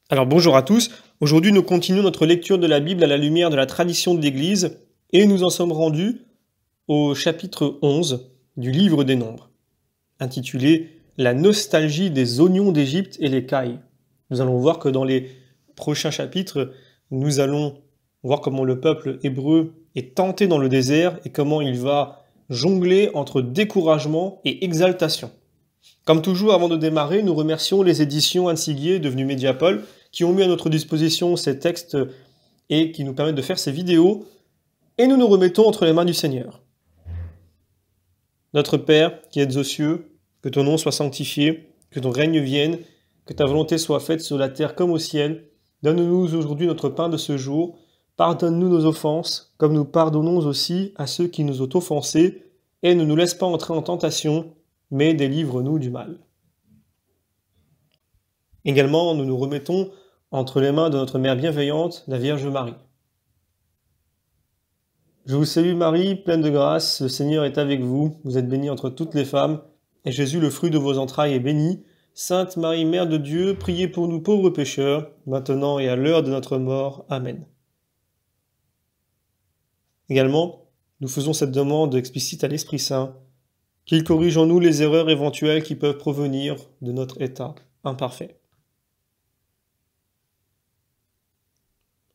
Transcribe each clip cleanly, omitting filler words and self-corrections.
Alors bonjour à tous, aujourd'hui nous continuons notre lecture de la Bible à la lumière de la tradition de l'Église et nous en sommes rendus au chapitre 11 du livre des Nombres, intitulé La nostalgie des oignons d'Égypte et les cailles. Nous allons voir que dans les prochains chapitres, nous allons voir comment le peuple hébreu est tenté dans le désert et comment il va jongler entre découragement et exaltation. Comme toujours, avant de démarrer, nous remercions les éditions Anne Siguier, devenues Mediapol, qui ont mis à notre disposition ces textes et qui nous permettent de faire ces vidéos. Et nous nous remettons entre les mains du Seigneur. Notre Père, qui êtes aux cieux, que ton nom soit sanctifié, que ton règne vienne, que ta volonté soit faite sur la terre comme au ciel. Donne-nous aujourd'hui notre pain de ce jour. Pardonne-nous nos offenses, comme nous pardonnons aussi à ceux qui nous ont offensés. Et ne nous laisse pas entrer en tentation, mais délivre-nous du mal. Également, nous nous remettons entre les mains de notre Mère bienveillante, la Vierge Marie. Je vous salue Marie, pleine de grâce, le Seigneur est avec vous, vous êtes bénie entre toutes les femmes, et Jésus, le fruit de vos entrailles, est béni. Sainte Marie, Mère de Dieu, priez pour nous pauvres pécheurs, maintenant et à l'heure de notre mort. Amen. Également, nous faisons cette demande explicite à l'Esprit Saint, qu'il corrige en nous les erreurs éventuelles qui peuvent provenir de notre état imparfait.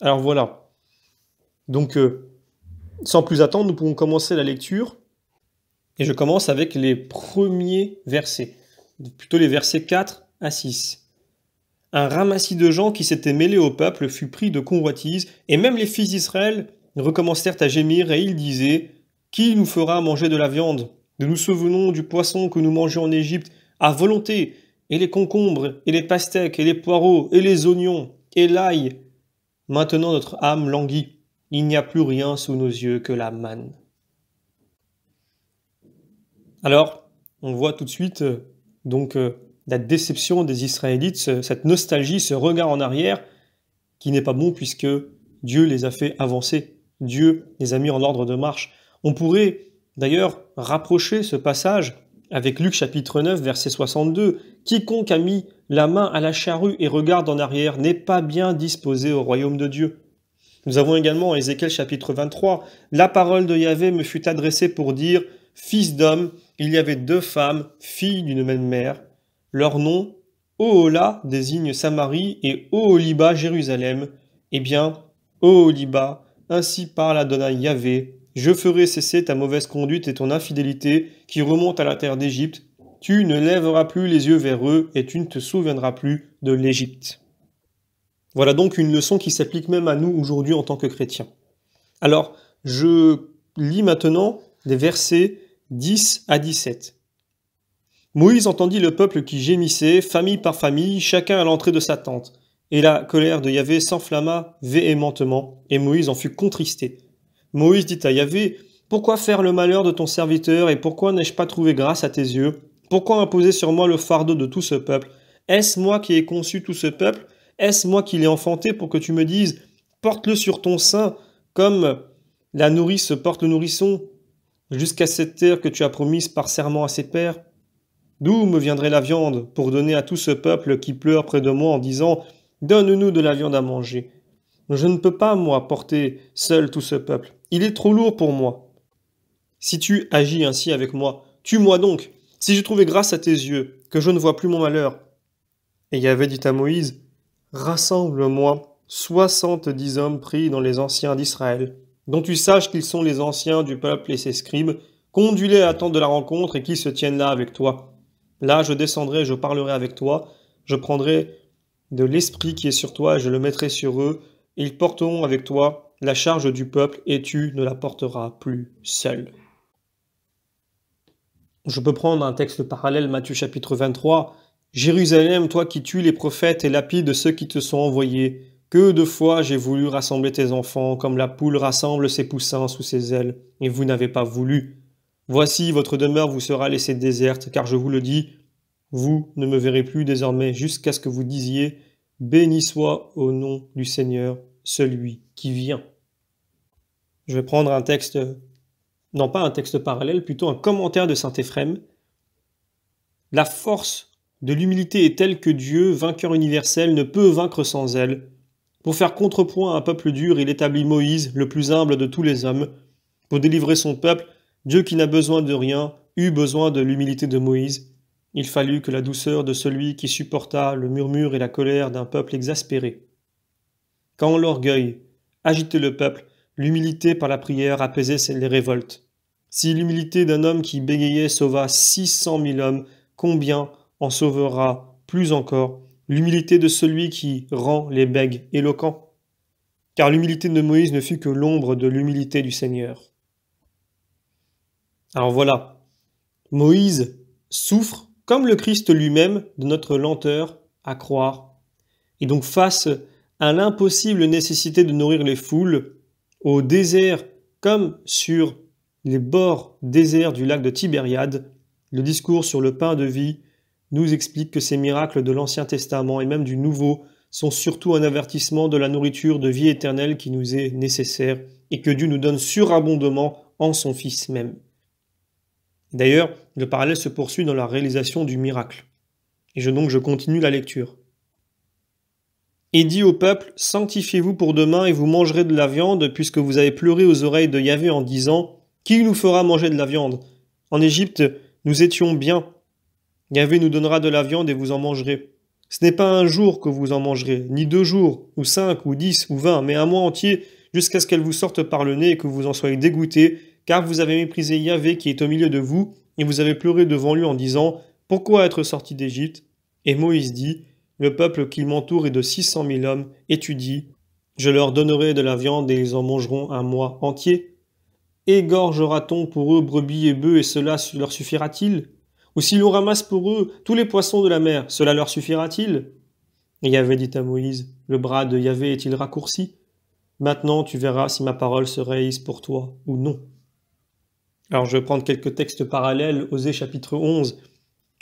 Alors voilà. Donc, sans plus attendre, nous pouvons commencer la lecture. Et je commence avec les premiers versets, plutôt les versets 4 à 6. Un ramassis de gens qui s'étaient mêlés au peuple fut pris de convoitise, et même les fils d'Israël recommencèrent à gémir, et ils disaient « Qui nous fera manger de la viande ? Nous nous souvenons du poisson que nous mangeons en Égypte à volonté, et les concombres, et les pastèques, et les poireaux, et les oignons, et l'ail. Maintenant notre âme languit, il n'y a plus rien sous nos yeux que la manne. » Alors, on voit tout de suite la déception des Israélites, cette nostalgie, ce regard en arrière, qui n'est pas bon puisque Dieu les a fait avancer, Dieu les a mis en ordre de marche. On pourrait d'ailleurs rapprocher ce passage avec Luc chapitre 9, verset 62. « Quiconque a mis la main à la charrue et regarde en arrière n'est pas bien disposé au royaume de Dieu. » Nous avons également Ézéchiel chapitre 23. « La parole de Yahvé me fut adressée pour dire, fils d'homme, il y avait deux femmes, filles d'une même mère. Leur nom, Ohola, désigne Samarie, et Oholiba, Jérusalem. Eh bien, Oholiba, ainsi parle Adonai Yahvé, je ferai cesser ta mauvaise conduite et ton infidélité qui remonte à la terre d'Égypte. Tu ne lèveras plus les yeux vers eux et tu ne te souviendras plus de l'Égypte. » Voilà donc une leçon qui s'applique même à nous aujourd'hui en tant que chrétiens. Alors, je lis maintenant les versets 10 à 17. Moïse entendit le peuple qui gémissait, famille par famille, chacun à l'entrée de sa tente. Et la colère de Yahvé s'enflamma véhémentement, et Moïse en fut contristé. Moïse dit à Yahvé, « Pourquoi faire le malheur de ton serviteur, et pourquoi n'ai-je pas trouvé grâce à tes yeux? Pourquoi imposer sur moi le fardeau de tout ce peuple? Est-ce moi qui ai conçu tout ce peuple? Est-ce moi qui l'ai enfanté pour que tu me dises, porte-le sur ton sein, comme la nourrice porte le nourrisson, jusqu'à cette terre que tu as promise par serment à ses pères? D'où me viendrait la viande pour donner à tout ce peuple qui pleure près de moi en disant « Donne-nous de la viande à manger ». Je ne peux pas, moi, porter seul tout ce peuple. Il est trop lourd pour moi. Si tu agis ainsi avec moi, tue-moi donc, si j'ai trouvé grâce à tes yeux, que je ne vois plus mon malheur. Et Yahvé dit à Moïse, « Rassemble-moi 70 hommes pris dans les anciens d'Israël, dont tu saches qu'ils sont les anciens du peuple et ses scribes, conduis-les à la tente de la rencontre et qu'ils se tiennent là avec toi. Là, je descendrai, je parlerai avec toi, je prendrai de l'esprit qui est sur toi et je le mettrai sur eux, et ils porteront avec toi la charge du peuple et tu ne la porteras plus seul. » Je peux prendre un texte parallèle, Matthieu chapitre 23. « Jérusalem, toi qui tues les prophètes et lapides ceux qui te sont envoyés, que de fois j'ai voulu rassembler tes enfants, comme la poule rassemble ses poussins sous ses ailes, et vous n'avez pas voulu. Voici, votre demeure vous sera laissée déserte, car je vous le dis, vous ne me verrez plus désormais jusqu'à ce que vous disiez, béni soit au nom du Seigneur, celui qui vient. » Je vais prendre un texte, non pas un texte parallèle, plutôt un commentaire de saint Éphrem. La force de l'humilité est telle que Dieu, vainqueur universel, ne peut vaincre sans elle. Pour faire contrepoint à un peuple dur, il établit Moïse, le plus humble de tous les hommes. Pour délivrer son peuple, Dieu qui n'a besoin de rien, eut besoin de l'humilité de Moïse. Il fallut que la douceur de celui qui supporta le murmure et la colère d'un peuple exaspéré. Quand l'orgueil agitait le peuple, l'humilité par la prière apaisait les révoltes. Si l'humilité d'un homme qui bégayait sauva 600 000 hommes, combien en sauvera plus encore l'humilité de celui qui rend les bègues éloquents? Car l'humilité de Moïse ne fut que l'ombre de l'humilité du Seigneur. Alors voilà, Moïse souffre, comme le Christ lui-même, de notre lenteur à croire. Et donc face à l'impossible nécessité de nourrir les foules, au désert comme sur les bords déserts du lac de Tibériade, le discours sur le pain de vie nous explique que ces miracles de l'Ancien Testament et même du Nouveau sont surtout un avertissement de la nourriture de vie éternelle qui nous est nécessaire et que Dieu nous donne surabondamment en son Fils même. D'ailleurs, le parallèle se poursuit dans la réalisation du miracle. Et je continue la lecture. Et dit au peuple, sanctifiez-vous pour demain et vous mangerez de la viande, puisque vous avez pleuré aux oreilles de Yahvé en disant, qui nous fera manger de la viande? En Égypte, nous étions bien. Yahvé nous donnera de la viande et vous en mangerez. Ce n'est pas un jour que vous en mangerez, ni 2 jours, ou 5, ou 10, ou 20, mais un mois entier, jusqu'à ce qu'elle vous sorte par le nez et que vous en soyez dégoûtés, car vous avez méprisé Yahvé qui est au milieu de vous, et vous avez pleuré devant lui en disant, pourquoi être sorti d'Égypte? Et Moïse dit, le peuple qui m'entoure est de 600 000 hommes, et tu dis, je leur donnerai de la viande et ils en mangeront un mois entier. Égorgera-t-on pour eux brebis et bœufs et cela leur suffira-t-il? Ou si l'on ramasse pour eux tous les poissons de la mer, cela leur suffira-t-il? Et Yahvé dit à Moïse, le bras de Yahvé est-il raccourci? Maintenant tu verras si ma parole se réalise pour toi ou non. Alors je vais prendre quelques textes parallèles, Osée chapitre 11.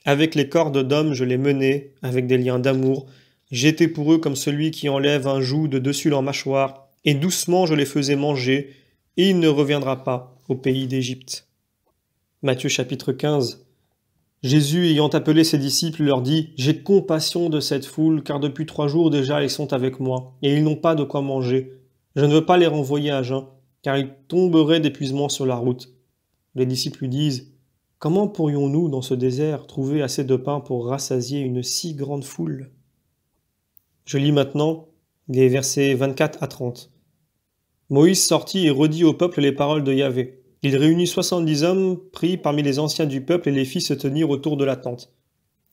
Avec les cordes d'hommes je les menais, avec des liens d'amour. J'étais pour eux comme celui qui enlève un joug de dessus leur mâchoire, et doucement je les faisais manger, et il ne reviendra pas au pays d'Égypte. Matthieu chapitre 15. Jésus, ayant appelé ses disciples, leur dit « J'ai compassion de cette foule, car depuis 3 jours déjà ils sont avec moi, et ils n'ont pas de quoi manger. Je ne veux pas les renvoyer à jeun, car ils tomberaient d'épuisement sur la route. » Les disciples lui disent « Comment pourrions-nous, dans ce désert, trouver assez de pain pour rassasier une si grande foule ?» Je lis maintenant les versets 24 à 30. Moïse sortit et redit au peuple les paroles de Yahvé. Il réunit 70 hommes pris parmi les anciens du peuple et les fit se tenir autour de la tente.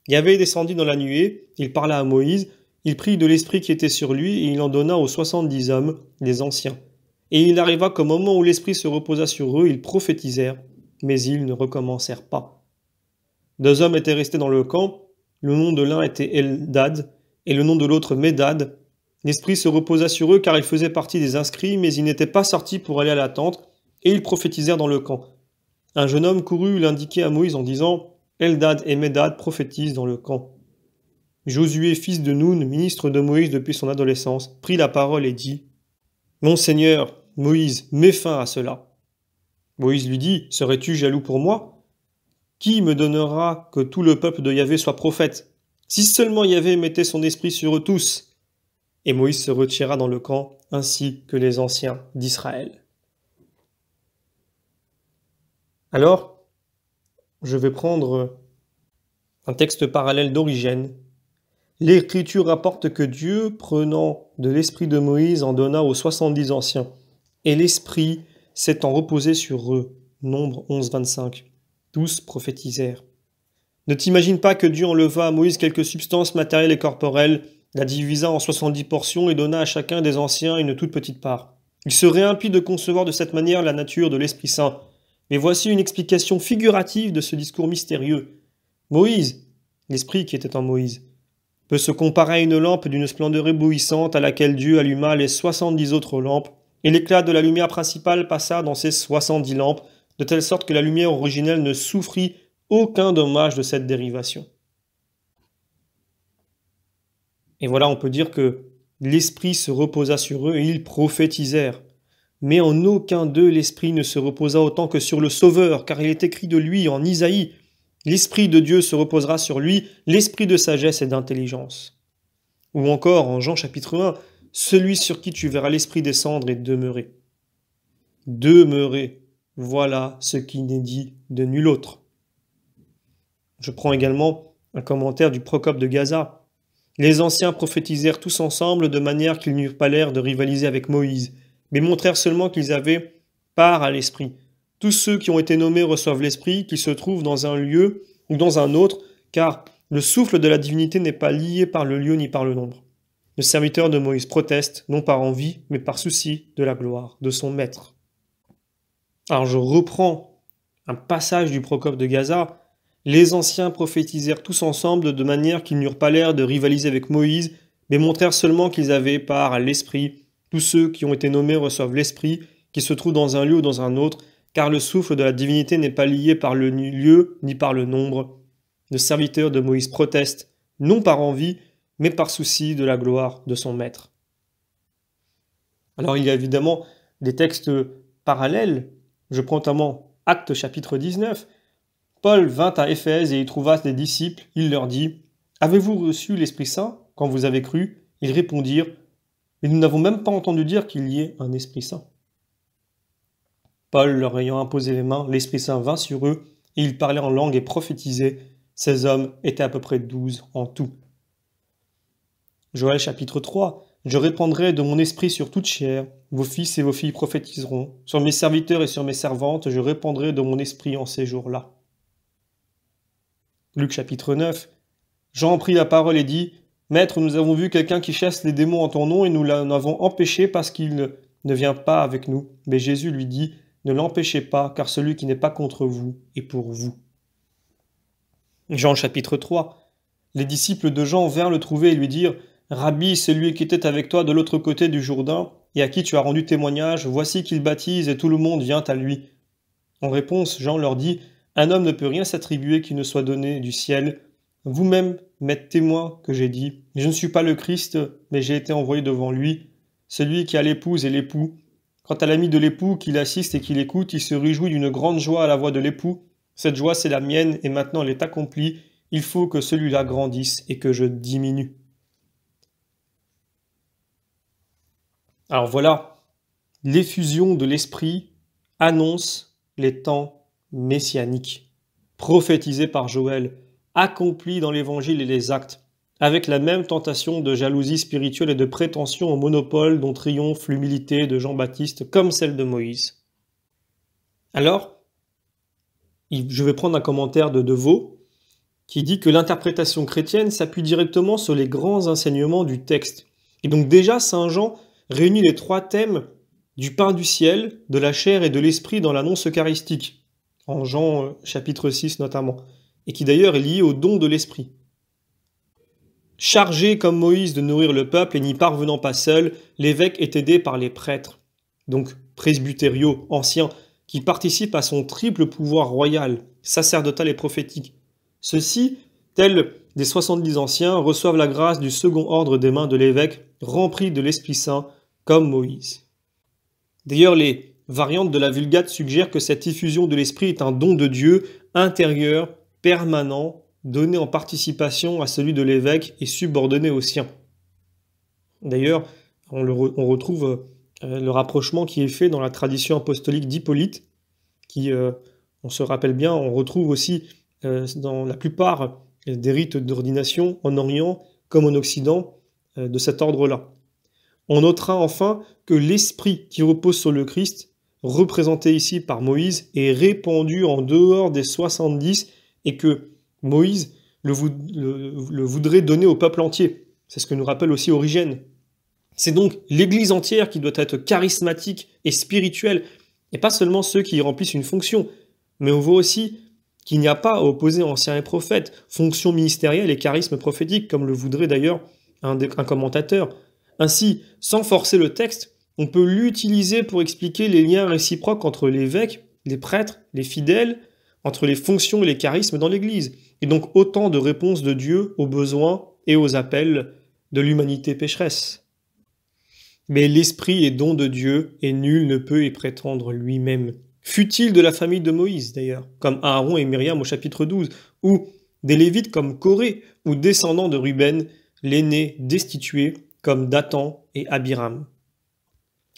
Yahvé descendit dans la nuée, il parla à Moïse, il prit de l'esprit qui était sur lui et il en donna aux 70 hommes, les anciens. Et il arriva qu'au moment où l'esprit se reposa sur eux, ils prophétisèrent, mais ils ne recommencèrent pas. 2 hommes étaient restés dans le camp, le nom de l'un était Eldad et le nom de l'autre Médad. L'esprit se reposa sur eux car ils faisaient partie des inscrits, mais ils n'étaient pas sortis pour aller à la tente, et ils prophétisèrent dans le camp. Un jeune homme courut l'indiquer à Moïse en disant « Eldad et Médad prophétisent dans le camp. » Josué, fils de Noun, ministre de Moïse depuis son adolescence, prit la parole et dit « Mon Seigneur, Moïse, mets fin à cela. » Moïse lui dit « Serais-tu jaloux pour moi? Qui me donnera que tout le peuple de Yahvé soit prophète? Si seulement Yahvé mettait son esprit sur eux tous. » Et Moïse se retira dans le camp, ainsi que les anciens d'Israël. Alors, je vais prendre un texte parallèle d'Origène. L'Écriture rapporte que Dieu, prenant de l'esprit de Moïse, en donna aux 70 anciens. Et l'esprit s'étant reposé sur eux. Nombre 11, 25. Tous prophétisèrent. Ne t'imagine pas que Dieu enleva à Moïse quelques substances matérielles et corporelles, la divisa en 70 portions et donna à chacun des anciens une toute petite part. Il serait impie de concevoir de cette manière la nature de l'Esprit Saint. Mais voici une explication figurative de ce discours mystérieux. Moïse, l'esprit qui était en Moïse, peut se comparer à une lampe d'une splendeur éblouissante à laquelle Dieu alluma les 70 autres lampes, et l'éclat de la lumière principale passa dans ces 70 lampes, de telle sorte que la lumière originelle ne souffrit aucun dommage de cette dérivation. Et voilà, on peut dire que l'esprit se reposa sur eux et ils prophétisèrent. Mais en aucun d'eux l'esprit ne se reposa autant que sur le Sauveur, car il est écrit de lui en Isaïe L'Esprit de Dieu se reposera sur lui, l'Esprit de sagesse et d'intelligence. Ou encore, en Jean chapitre 1, celui sur qui tu verras l'Esprit descendre et demeurer. Demeurer, voilà ce qui n'est dit de nul autre. Je prends également un commentaire du Procope de Gaza. Les anciens prophétisèrent tous ensemble de manière qu'ils n'eurent pas l'air de rivaliser avec Moïse, mais montrèrent seulement qu'ils avaient part à l'Esprit. Tous ceux qui ont été nommés reçoivent l'Esprit, qui se trouve dans un lieu ou dans un autre, car le souffle de la divinité n'est pas lié par le lieu ni par le nombre. Le serviteur de Moïse proteste, non par envie, mais par souci de la gloire de son maître. Alors je reprends un passage du Procope de Gaza. Les anciens prophétisèrent tous ensemble de manière qu'ils n'eurent pas l'air de rivaliser avec Moïse, mais montrèrent seulement qu'ils avaient part à l'Esprit. Tous ceux qui ont été nommés reçoivent l'Esprit, qui se trouve dans un lieu ou dans un autre, car le souffle de la divinité n'est pas lié par le lieu ni par le nombre. Le serviteur de Moïse proteste, non par envie, mais par souci de la gloire de son maître. Alors il y a évidemment des textes parallèles. Je prends notamment Actes chapitre 19. Paul vint à Éphèse et y trouva des disciples. Il leur dit « Avez-vous reçu l'Esprit Saint quand vous avez cru ?» Ils répondirent « Mais nous n'avons même pas entendu dire qu'il y ait un Esprit Saint. » Paul leur ayant imposé les mains, l'Esprit Saint vint sur eux, et ils parlaient en langue et prophétisaient. Ces hommes étaient à peu près 12 en tout. Joël chapitre 3. Je répandrai de mon esprit sur toute chair, vos fils et vos filles prophétiseront. Sur mes serviteurs et sur mes servantes, je répandrai de mon esprit en ces jours-là. Luc chapitre 9. Jean prit la parole et dit, Maître, nous avons vu quelqu'un qui chasse les démons en ton nom et nous l'en avons empêché parce qu'il ne vient pas avec nous. Mais Jésus lui dit, ne l'empêchez pas, car celui qui n'est pas contre vous est pour vous. Jean chapitre 3. Les disciples de Jean vinrent le trouver et lui dirent, Rabbi, celui qui était avec toi de l'autre côté du Jourdain, et à qui tu as rendu témoignage, voici qu'il baptise et tout le monde vient à lui. En réponse, Jean leur dit, un homme ne peut rien s'attribuer qui ne soit donné du ciel. Vous-même m'êtes témoin que j'ai dit, je ne suis pas le Christ, mais j'ai été envoyé devant lui. Celui qui a l'épouse est l'époux. Quant à l'ami de l'époux qui l'assiste et qui l'écoute, il se réjouit d'une grande joie à la voix de l'époux. Cette joie, c'est la mienne, et maintenant elle est accomplie. Il faut que celui-là grandisse et que je diminue. Alors voilà, l'effusion de l'Esprit annonce les temps messianiques, prophétisés par Joël, accomplis dans l'Évangile et les Actes, avec la même tentation de jalousie spirituelle et de prétention au monopole dont triomphe l'humilité de Jean-Baptiste comme celle de Moïse. Alors, je vais prendre un commentaire de De Vaux qui dit que l'interprétation chrétienne s'appuie directement sur les grands enseignements du texte. Et donc déjà, Saint Jean réunit les trois thèmes du pain du ciel, de la chair et de l'esprit dans l'annonce eucharistique, en Jean chapitre 6 notamment, et qui d'ailleurs est lié au don de l'esprit. Chargé comme Moïse de nourrir le peuple et n'y parvenant pas seul, l'évêque est aidé par les prêtres, donc presbytériaux, anciens, qui participent à son triple pouvoir royal, sacerdotal et prophétique. Ceux-ci, tels des 70 anciens, reçoivent la grâce du second ordre des mains de l'évêque, remplis de l'Esprit Saint, comme Moïse. D'ailleurs, les variantes de la Vulgate suggèrent que cette effusion de l'Esprit est un don de Dieu, intérieur, permanent, donné en participation à celui de l'évêque et subordonné au sien. D'ailleurs, on retrouve le rapprochement qui est fait dans la tradition apostolique d'Hippolyte, qui, on se rappelle bien, on retrouve aussi dans la plupart des rites d'ordination en Orient comme en Occident de cet ordre-là. On notera enfin que l'esprit qui repose sur le Christ, représenté ici par Moïse, est répandu en dehors des 70 et que Moïse le voudrait donner au peuple entier. C'est ce que nous rappelle aussi Origène. C'est donc l'Église entière qui doit être charismatique et spirituelle, et pas seulement ceux qui y remplissent une fonction, mais on voit aussi qu'il n'y a pas à opposer anciens et prophètes, fonction ministérielle et charisme prophétique, comme le voudrait d'ailleurs un commentateur. Ainsi, sans forcer le texte, on peut l'utiliser pour expliquer les liens réciproques entre l'évêque, les prêtres, les fidèles, entre les fonctions et les charismes dans l'Église, et donc autant de réponses de Dieu aux besoins et aux appels de l'humanité pécheresse. Mais l'Esprit est don de Dieu, et nul ne peut y prétendre lui-même. Fut-il de la famille de Moïse d'ailleurs, comme Aaron et Myriam au chapitre 12, ou des Lévites comme Corée, ou descendants de Ruben, l'aîné destitué, comme Dathan et Abiram.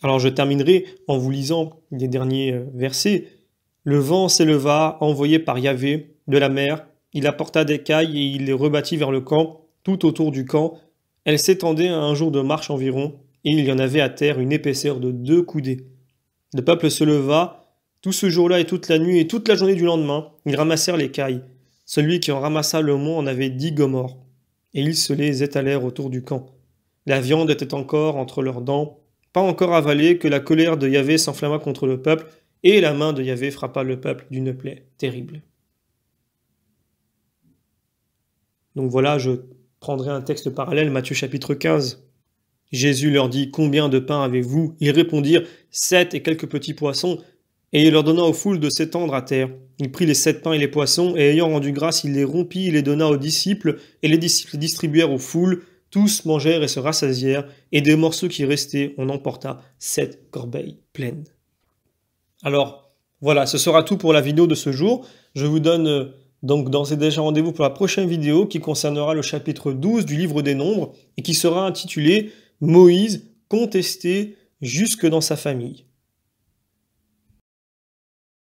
Alors je terminerai en vous lisant les derniers versets. Le vent s'éleva, envoyé par Yahvé, de la mer. Il apporta des cailles et il les rebâtit vers le camp, tout autour du camp. Elles s'étendaient à un jour de marche environ, et il y en avait à terre une épaisseur de 2 coudées. Le peuple se leva, tout ce jour-là et toute la nuit et toute la journée du lendemain, ils ramassèrent les cailles. Celui qui en ramassa le moins en avait 10 gomorres. Et ils se les étalèrent autour du camp. La viande était encore entre leurs dents, pas encore avalée, que la colère de Yahvé s'enflamma contre le peuple, et la main de Yahvé frappa le peuple d'une plaie terrible. Donc voilà, je prendrai un texte parallèle, Matthieu chapitre 15. Jésus leur dit « Combien de pain avez-vous » Ils répondirent « 7 et quelques petits poissons. » Et il leur donna aux foules de s'étendre à terre. Il prit les 7 pains et les poissons, et ayant rendu grâce, il les rompit, il les donna aux disciples, et les disciples les distribuèrent aux foules. Tous mangèrent et se rassasièrent, et des morceaux qui restaient, on emporta 7 corbeilles pleines. Alors, voilà, ce sera tout pour la vidéo de ce jour. Je vous donne donc d'ores et déjà rendez-vous pour la prochaine vidéo qui concernera le chapitre 12 du livre des Nombres, et qui sera intitulé « Moïse contesté jusque dans sa famille ».